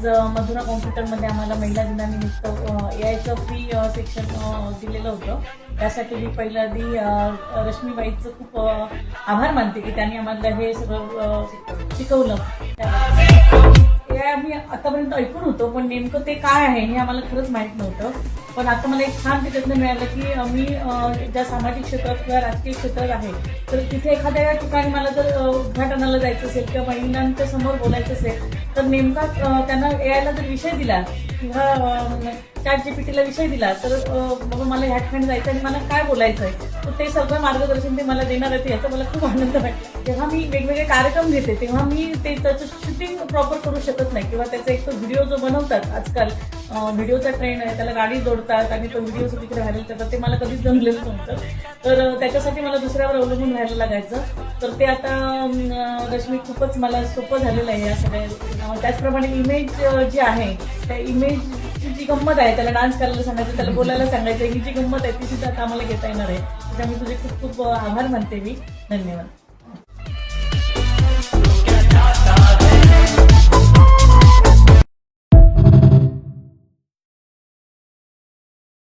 आज मधुरा कॉम्प्युटरमध्ये आम्हाला महिला दिनानिमित्त यायचं फ्री सेक्शन दिलेलं होतं. त्यासाठी मी पहिल्या आधी रश्मीबाईचं खूप आभार मानते की त्यांनी आम्हाला हे सगळं शिकवलं. हे आम्ही आतापर्यंत ऐकून होतो, पण नेमकं ते काय आहे हे आम्हाला खरंच माहीत नव्हतं. पण आता मला एक छान त्याच्यातनं मिळालं की मी ज्या सामाजिक क्षेत्रात किंवा राजकीय क्षेत्रात आहे, तर तिथे एखाद्या ठिकाणी मला जर उद्घाटनाला जायचं असेल किंवा महिलांच्या समोर बोलायचं असेल, तर नेमका त्यांना यायला जर विषय दिला किंवा ChatGPTला विषय दिला, तर बाबा मला ह्या ठिकाणी जायचं आणि मला काय बोलायचं आहे, तर ते सगळं मार्गदर्शन ते मला देणार आहे. याचा मला खूप आनंद वाटला. जेव्हा मी वेगवेगळे कार्यक्रम घेते तेव्हा मी त्याचं शूटिंग प्रॉपर करू शकत नाही किंवा त्याचा एक तो व्हिडिओ जो बनवतात आजकाल व्हिडिओचा ट्रेंड आहे, त्याला गाडी जोडतात आणि तो व्हिडिओ तिकडे व्हायरल करतात, ते मला कधीच जमलेलं नव्हतं. तर त्याच्यासाठी मला दुसऱ्यावर अवलंबून राहायला लागायचं. तर ते आता रश्मी खूपच मला सोपं झालेलं आहे या सगळ्या. त्याचप्रमाणे इमेज जी आहे त्या इमेजची जी गंमत आहे, त्याला डान्स करायला सांगायचं, त्याला बोलायला सांगायचं, ही जी गंमत आहे ती सुद्धा आता आम्हाला घेता येणार आहे. त्यामुळे तुझे खूप खूप आभार मानते मी. धन्यवाद.